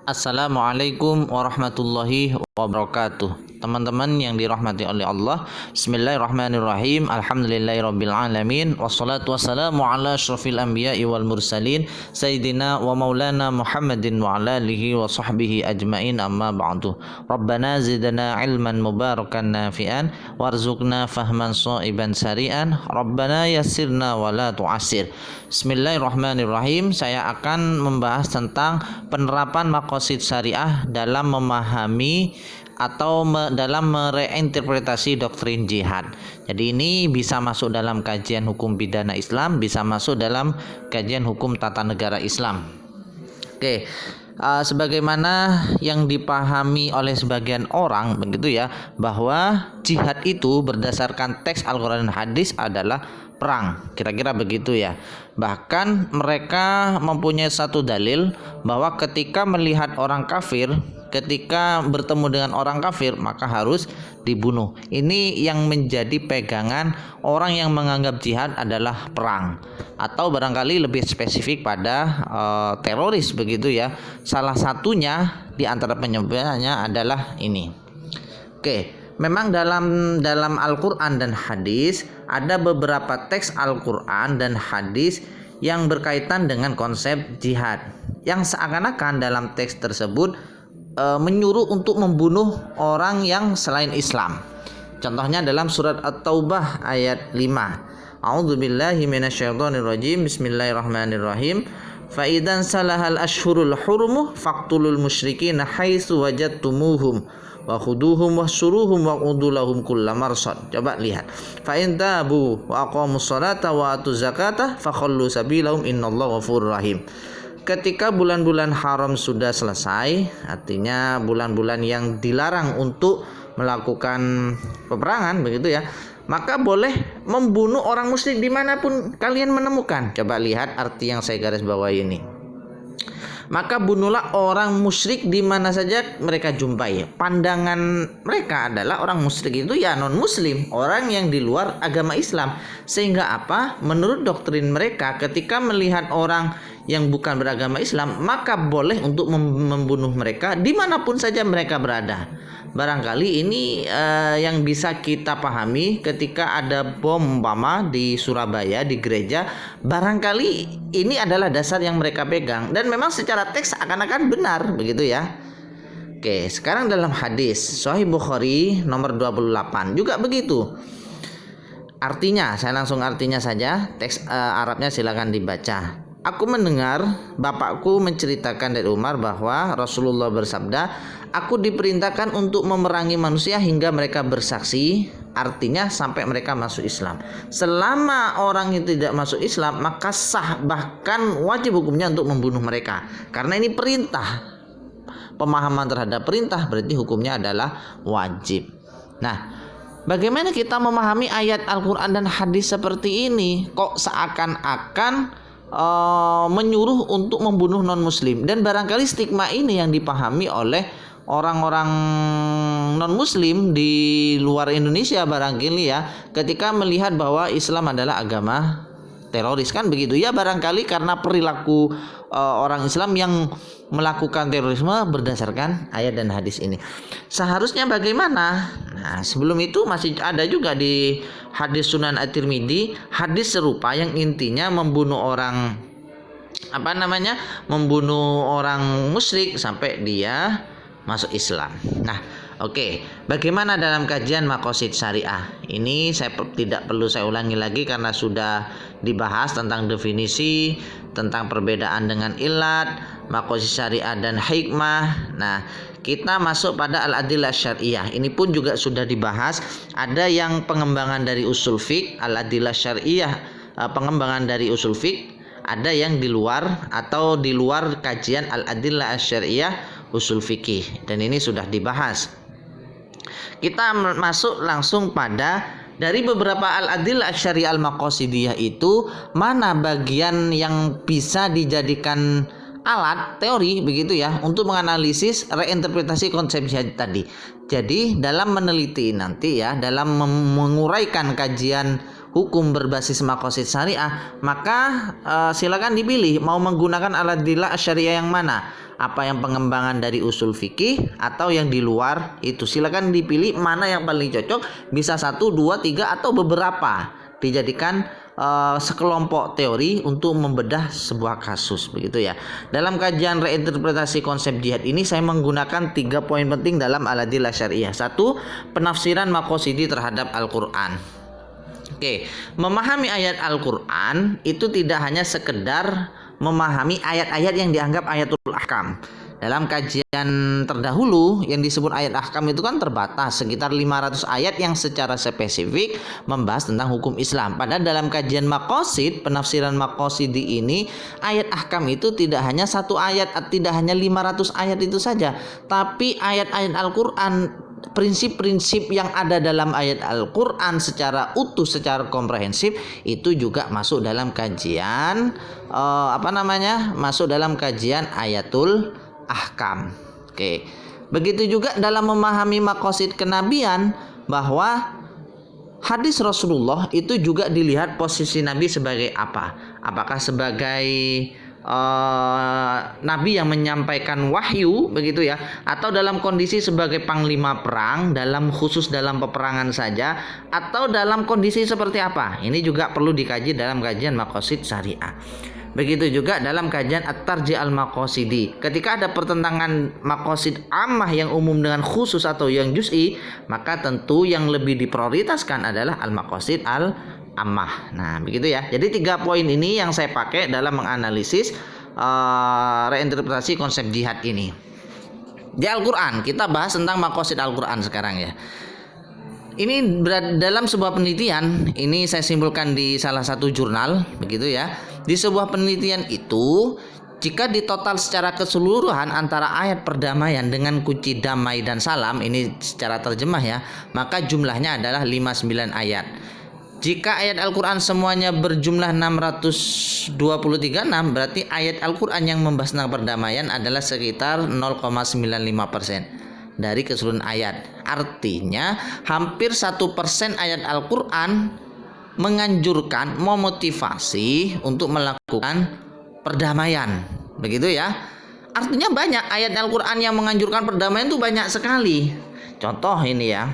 Assalamualaikum warahmatullahi wabarakatuh. Teman-teman yang dirahmati oleh Allah, bismillahirrahmanirrahim. Alhamdulillahirabbil alamin. Wassalatu wassalamu ala asyrafil anbiya'i wal mursalin sayyidina wa maulana Muhammadin wa ala alihi wa sahbihi ajmain, amma ba'du. Rabbana zidna ilman mubarakan nafi'an warzuqna fahman shaiban sari'an. Rabbana yassirna wa la tu'assir. Bismillahirrahmanirrahim. Saya akan membahas tentang penerapan maqasid syariah dalam memahami atau dalam mereinterpretasi doktrin jihad. Jadi ini bisa masuk dalam kajian hukum pidana Islam, bisa masuk dalam kajian hukum tata negara Islam. Oke. Sebagaimana yang dipahami oleh sebagian orang begitu ya, bahwa jihad itu berdasarkan teks Al-Quran dan hadis adalah perang, kira-kira begitu ya. Bahkan mereka mempunyai satu dalil bahwa ketika melihat orang kafir, ketika bertemu dengan orang kafir maka harus dibunuh. Ini yang menjadi pegangan orang yang menganggap jihad adalah perang, atau barangkali lebih spesifik pada teroris begitu ya. Salah satunya di antara penyebabnya adalah ini. Oke, memang dalam Al-Quran dan hadis ada beberapa teks Al-Quran dan hadis yang berkaitan dengan konsep jihad, yang seakan-akan dalam teks tersebut menyuruh untuk membunuh orang yang selain Islam. Contohnya dalam surat At-Taubah ayat 5. A'udzubillahi minasyaitonirrajim. Bismillahirrahmanirrahim. Fa idzan salahal ashhurul hurum faqtulul musyrikina haitsu wajadtumuhum wa khuduhum wahsuruhum wa udulahum kullamarsad. Coba lihat. Fa in tabu wa aqamus salata wa atuz zakata fakhallu sabilahum innallaha ghafurur rahim. Ketika bulan-bulan haram sudah selesai, artinya bulan-bulan yang dilarang untuk melakukan peperangan begitu ya, maka boleh membunuh orang musyrik dimanapun kalian menemukan. Coba lihat arti yang saya garis bawahi ini. Maka bunuhlah orang musyrik di mana saja mereka jumpai. Pandangan mereka adalah orang musyrik itu ya non muslim, orang yang di luar agama Islam. Sehingga apa? Menurut doktrin mereka, ketika melihat orang yang bukan beragama Islam, maka boleh untuk membunuh mereka dimanapun saja mereka berada. Barangkali ini yang bisa kita pahami ketika ada bom umpama di Surabaya di gereja. Barangkali ini adalah dasar yang mereka pegang, dan memang secara teks akan-akan benar begitu ya. Oke, sekarang dalam hadis Sahih Bukhari nomor 28 juga begitu. Artinya, saya langsung artinya saja, teks Arabnya silakan dibaca. Aku mendengar bapakku menceritakan dari Umar bahwa Rasulullah bersabda, aku diperintahkan untuk memerangi manusia hingga mereka bersaksi, artinya sampai mereka masuk Islam. Selama orang itu tidak masuk Islam, maka sah, bahkan wajib hukumnya untuk membunuh mereka. Karena ini perintah. Pemahaman terhadap perintah berarti hukumnya adalah wajib. Nah, bagaimana kita memahami ayat Al-Quran dan hadis seperti ini? Kok seakan-akan menyuruh untuk membunuh non-muslim, dan barangkali stigma ini yang dipahami oleh orang-orang non-muslim di luar Indonesia barangkali ya, ketika melihat bahwa Islam adalah agama teroris, kan begitu ya. Barangkali karena perilaku orang Islam yang melakukan terorisme berdasarkan ayat dan hadis ini. Seharusnya bagaimana? Nah, sebelum itu masih ada juga di hadis Sunan At-Tirmidzi hadis serupa yang intinya membunuh orang membunuh orang musyrik sampai dia masuk Islam. Nah, oke. Bagaimana dalam kajian maqasid syariah? Ini saya tidak perlu saya ulangi lagi karena sudah dibahas tentang definisi, tentang perbedaan dengan ilat, maqasid syariah dan hikmah. Nah, kita masuk pada al-adillah syariah. Ini pun juga sudah dibahas. Ada yang pengembangan dari usul fiqh, al-adillah syariah, pengembangan dari usul fiqh. Ada yang di luar atau di luar kajian al-adillah syariah usul fikih, dan ini sudah dibahas. Kita masuk langsung pada dari beberapa al-adillah syariah al-maqasidiyah itu, mana bagian yang bisa dijadikan alat teori begitu ya untuk menganalisis reinterpretasi konsep jihad tadi. Jadi dalam meneliti nanti ya, dalam menguraikan kajian hukum berbasis maqasid syariah, maka silakan dipilih mau menggunakan al-adillah syariah yang mana. Apa yang pengembangan dari usul fikih atau yang di luar itu. Silakan dipilih mana yang paling cocok, bisa 1, 2, 3 atau beberapa. Dijadikan sekelompok teori untuk membedah sebuah kasus, begitu ya. Dalam kajian reinterpretasi konsep jihad ini saya menggunakan 3 poin penting dalam al-adillah syariah. 1, penafsiran maqasidi terhadap Al-Qur'an. Oke, memahami ayat Al-Qur'an itu tidak hanya sekedar memahami ayat-ayat yang dianggap ayatul ahkam. Dalam kajian terdahulu yang disebut ayat ahkam itu kan terbatas, sekitar 500 ayat yang secara spesifik membahas tentang hukum Islam. Padahal dalam kajian maqasid, penafsiran maqasidi ini, ayat ahkam itu tidak hanya 1 ayat, tidak hanya 500 ayat itu saja, tapi ayat-ayat Al-Qur'an, prinsip-prinsip yang ada dalam ayat Al-Qur'an secara utuh, secara komprehensif itu juga masuk dalam kajian masuk dalam kajian ayatul ahkam. Oke. Begitu juga dalam memahami maqasid kenabian, bahwa hadis Rasulullah itu juga dilihat posisi Nabi sebagai apa? Apakah sebagai Nabi yang menyampaikan wahyu, begitu ya, atau dalam kondisi sebagai panglima perang, khusus dalam peperangan saja, atau dalam kondisi seperti apa? Ini juga perlu dikaji dalam kajian maqasid syariah. Begitu juga dalam kajian at-tarji' al-maqasidi. Ketika ada pertentangan maqasid ammah yang umum dengan khusus atau yang juz'i, maka tentu yang lebih diprioritaskan adalah al-maqasid al-ammah. Nah, begitu ya. Jadi 3 poin ini yang saya pakai dalam menganalisis reinterpretasi konsep jihad ini. Di Al-Qur'an, kita bahas tentang maqasid Al-Qur'an sekarang ya. Ini dalam sebuah penelitian, ini saya simpulkan di salah satu jurnal, begitu ya. Di sebuah penelitian itu, jika ditotal secara keseluruhan antara ayat perdamaian dengan kunci damai dan salam, ini secara terjemah ya, maka jumlahnya adalah 59 ayat. Jika ayat Al-Quran semuanya berjumlah 623, berarti ayat Al-Quran yang membahas tentang perdamaian adalah sekitar 0,95% dari keseluruhan ayat. Artinya hampir 1% ayat Al-Quran menganjurkan, memotivasi untuk melakukan perdamaian, begitu ya. Artinya banyak ayat Al-Quran yang menganjurkan perdamaian itu banyak sekali. Contoh ini ya,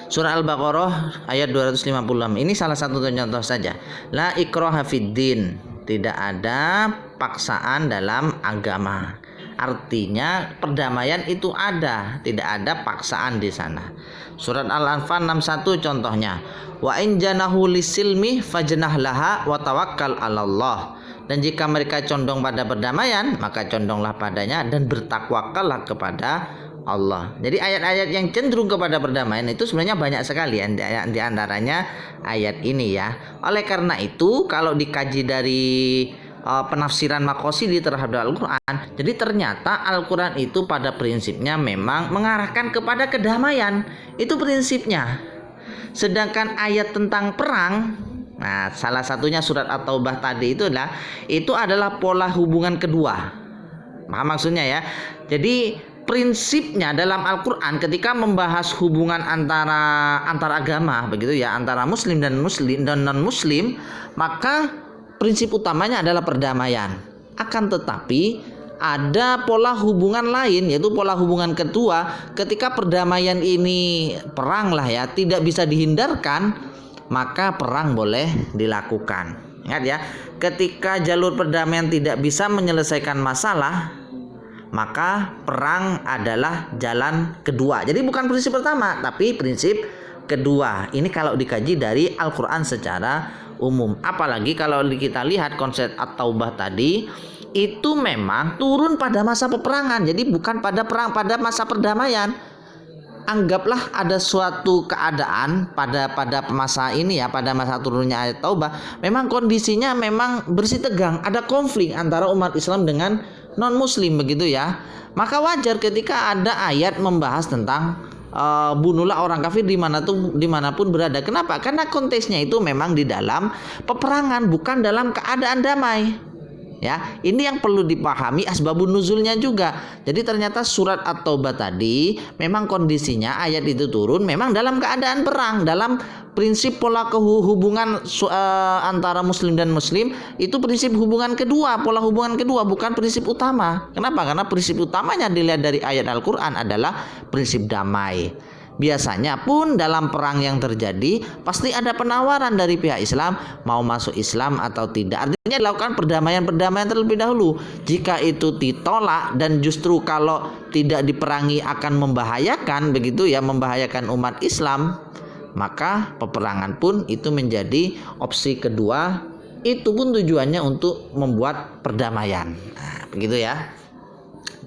surah Al-Baqarah ayat 256. Ini salah satu contoh saja. La ikraha fiddin, tidak ada paksaan dalam agama. Artinya perdamaian itu ada, tidak ada paksaan di sana. Surat Al-Anfal 61 contohnya. Wa in janahu lisilmi fajnah laha wa tawakkal 'alallah. Dan jika mereka condong pada perdamaian, maka condonglah padanya dan bertakwakallah kepada Allah. Jadi ayat-ayat yang cenderung kepada perdamaian itu sebenarnya banyak sekali, di antaranya ayat ini ya. Oleh karena itu kalau dikaji dari penafsiran maqasidi terhadap Al-Quran, jadi ternyata Al-Quran itu pada prinsipnya memang mengarahkan kepada kedamaian, itu prinsipnya. Sedangkan ayat tentang perang, nah salah satunya surat At-Taubah tadi itu adalah pola hubungan kedua. Maksudnya ya, jadi prinsipnya dalam Al-Quran ketika membahas hubungan antara agama, begitu ya, antara muslim dan non muslim, maka prinsip utamanya adalah perdamaian. Akan tetapi ada pola hubungan lain, yaitu pola hubungan kedua. Ketika perdamaian ini perang lah ya, tidak bisa dihindarkan, maka perang boleh dilakukan. Ingat ya, ketika jalur perdamaian tidak bisa menyelesaikan masalah, maka perang adalah jalan kedua. Jadi bukan prinsip pertama, tapi prinsip kedua. Ini kalau dikaji dari Al-Quran secara umum. Apalagi kalau kita lihat konsep At-Taubah tadi, itu memang turun pada masa peperangan. Jadi bukan pada perang, pada masa perdamaian. Anggaplah ada suatu keadaan pada masa ini ya, pada masa turunnya ayat Taubah, memang kondisinya memang bersih tegang, ada konflik antara umat Islam dengan non muslim, begitu ya. Maka wajar ketika ada ayat membahas tentang bunuhlah orang kafir dimanapun berada. Kenapa? Karena konteksnya itu memang di dalam peperangan, bukan dalam keadaan damai. Ya, ini yang perlu dipahami asbabun nuzulnya juga. Jadi ternyata surat At-Taubah tadi memang kondisinya ayat itu turun memang dalam keadaan perang, dalam prinsip pola hubungan antara muslim dan muslim itu prinsip hubungan kedua, pola hubungan kedua, bukan prinsip utama. Kenapa? Karena prinsip utamanya dilihat dari ayat Al-Qur'an adalah prinsip damai. Biasanya pun dalam perang yang terjadi pasti ada penawaran dari pihak Islam mau masuk Islam atau tidak. Artinya dilakukan perdamaian terlebih dahulu. Jika itu ditolak dan justru kalau tidak diperangi akan membahayakan begitu ya, membahayakan umat Islam, maka peperangan pun itu menjadi opsi kedua. Itu pun tujuannya untuk membuat perdamaian. Nah, begitu ya.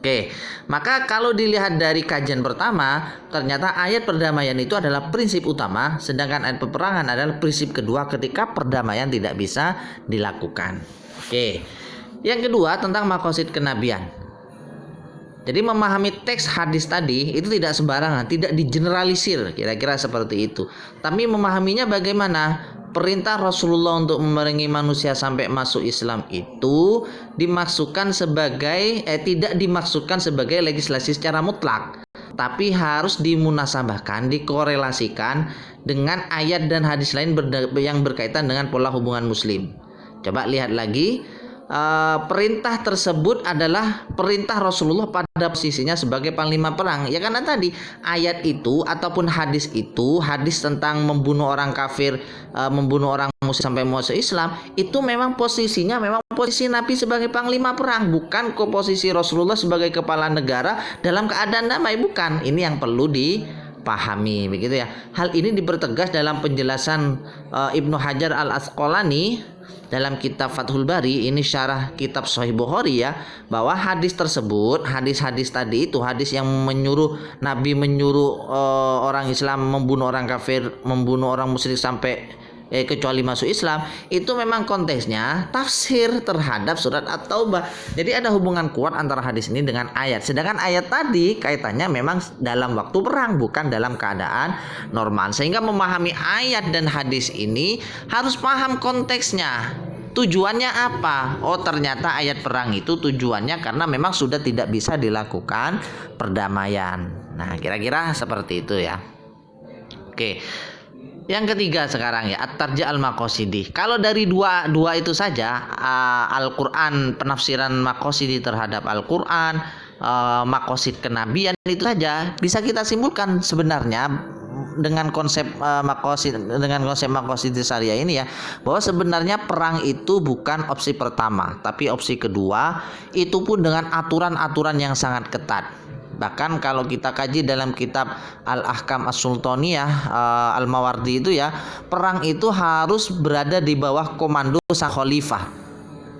Oke, maka kalau dilihat dari kajian pertama, ternyata ayat perdamaian itu adalah prinsip utama, sedangkan ayat peperangan adalah prinsip kedua ketika perdamaian tidak bisa dilakukan. Oke, yang kedua tentang maqasid kenabian. Jadi memahami teks hadis tadi itu tidak sembarangan, tidak digeneralisir, kira-kira seperti itu. Tapi memahaminya bagaimana? Perintah Rasulullah untuk memerangi manusia sampai masuk Islam itu tidak dimaksudkan sebagai legislasi secara mutlak, tapi harus dimunasabahkan, dikorelasikan dengan ayat dan hadis lain yang berkaitan dengan pola hubungan muslim. Coba lihat lagi. Perintah tersebut adalah perintah Rasulullah pada posisinya sebagai panglima perang. Ya karena tadi ayat itu ataupun hadis itu, hadis tentang membunuh orang kafir, membunuh orang muslim sampai masuk Islam, itu memang posisinya memang posisi Nabi sebagai panglima perang, bukan posisi Rasulullah sebagai kepala negara dalam keadaan damai, bukan. Ini yang perlu dipahami begitu ya. Hal ini dipertegas dalam penjelasan Ibnu Hajar Al-Asqalani dalam kitab Fathul Bari, ini syarah kitab Sahih Bukhari ya, bahwa hadis tersebut, hadis-hadis tadi itu hadis yang menyuruh Nabi menyuruh orang Islam membunuh orang kafir, membunuh orang musyrik sampai kecuali masuk Islam, itu memang konteksnya tafsir terhadap surat At-Taubah. Jadi ada hubungan kuat antara hadis ini dengan ayat. Sedangkan ayat tadi kaitannya memang dalam waktu perang, bukan dalam keadaan normal. Sehingga memahami ayat dan hadis ini harus paham konteksnya. Tujuannya apa? Oh, ternyata ayat perang itu tujuannya karena memang sudah tidak bisa dilakukan perdamaian. Nah, kira-kira seperti itu ya. Oke. Yang ketiga sekarang ya, at-tarjih al-maqasidi. Kalau dari dua itu saja, Al-Qur'an, penafsiran maqasidi terhadap Al-Qur'an, maqasid kenabian, itu saja bisa kita simpulkan sebenarnya dengan konsep maqasid syariah ini ya, bahwa sebenarnya perang itu bukan opsi pertama, tapi opsi kedua, itu pun dengan aturan-aturan yang sangat ketat. Bahkan kalau kita kaji dalam kitab Al-Ahkam As-Sultaniyah Al-Mawardi itu ya, perang itu harus berada di bawah komando sang khalifah,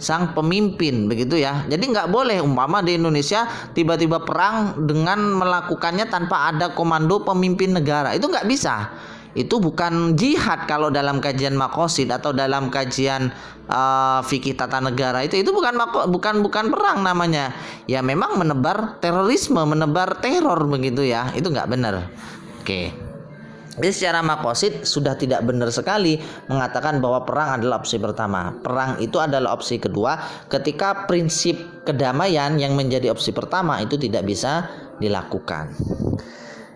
sang pemimpin begitu ya. Jadi nggak boleh umpama di Indonesia tiba-tiba perang dengan melakukannya tanpa ada komando pemimpin negara, itu nggak bisa. Itu bukan jihad kalau dalam kajian maqasid atau dalam kajian fikih tata negara, itu bukan perang namanya. Ya memang menebar terorisme, menebar teror begitu ya. Itu nggak benar. Oke. Jadi secara maqasid sudah tidak benar sekali mengatakan bahwa perang adalah opsi pertama. Perang itu adalah opsi kedua ketika prinsip kedamaian yang menjadi opsi pertama itu tidak bisa dilakukan.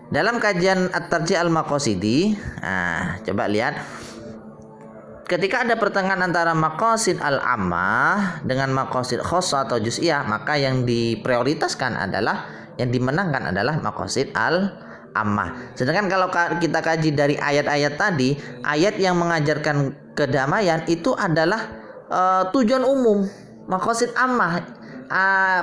Dalam kajian at-tarjih al-maqasidi, coba lihat, ketika ada pertengahan antara maqasid al-ammah dengan maqasid khassah atau juz'iyah, maka yang diprioritaskan adalah, yang dimenangkan adalah maqasid al-ammah. Sedangkan kalau kita kaji dari ayat-ayat tadi, ayat yang mengajarkan kedamaian itu adalah tujuan umum, maqasid ammah.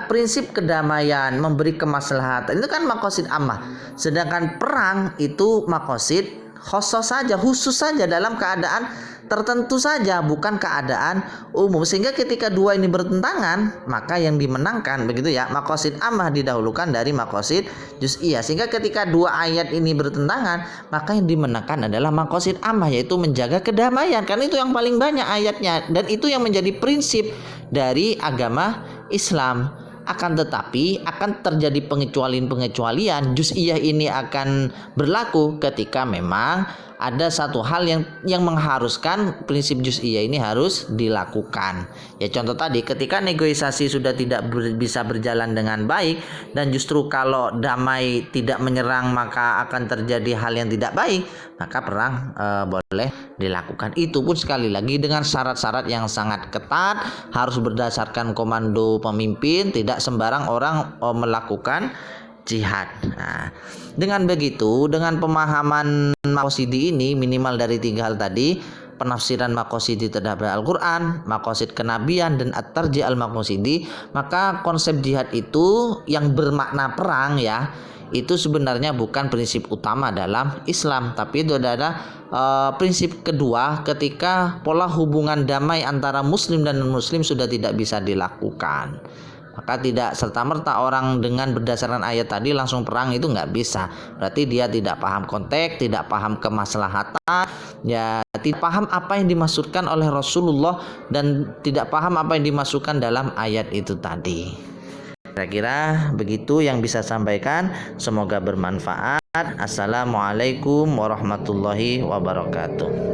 Prinsip kedamaian, memberi kemaslahatan, itu kan maqasid ammah. Sedangkan perang itu maqasid khusus saja, khusus saja, dalam keadaan tertentu saja, bukan keadaan umum. Sehingga ketika dua ini bertentangan, maka yang dimenangkan begitu ya, maqasid ammah didahulukan dari maqasid juz'iyah. Sehingga ketika dua ayat ini bertentangan, maka yang dimenangkan adalah maqasid ammah, yaitu menjaga kedamaian. Karena itu yang paling banyak ayatnya, dan itu yang menjadi prinsip dari agama Islam. Akan tetapi akan terjadi pengecualian-pengecualian. Juz'iyah ini akan berlaku ketika memang ada satu hal yang mengharuskan prinsip juz'iyah ini harus dilakukan. Ya contoh tadi, ketika negosiasi sudah tidak bisa berjalan dengan baik, dan justru kalau damai tidak menyerang maka akan terjadi hal yang tidak baik, maka perang boleh dilakukan. Itu pun sekali lagi dengan syarat-syarat yang sangat ketat, harus berdasarkan komando pemimpin, tidak sembarang orang melakukan jihad. Nah, dengan begitu, dengan pemahaman maqasidi ini minimal dari 3 hal tadi, penafsiran maqasidi terhadap Al-Quran, maqasid kenabian, dan at-tarji al-maqasidi, maka konsep jihad itu yang bermakna perang ya, itu sebenarnya bukan prinsip utama dalam Islam, tapi itu adalah prinsip kedua ketika pola hubungan damai antara muslim dan non-muslim sudah tidak bisa dilakukan. Maka tidak serta-merta orang dengan berdasarkan ayat tadi langsung perang, itu nggak bisa. Berarti dia tidak paham konteks, tidak paham kemaslahatan, ya tidak paham apa yang dimaksudkan oleh Rasulullah, dan tidak paham apa yang dimasukkan dalam ayat itu tadi. Kira-kira begitu yang bisa sampaikan. Semoga bermanfaat. Assalamualaikum warahmatullahi wabarakatuh.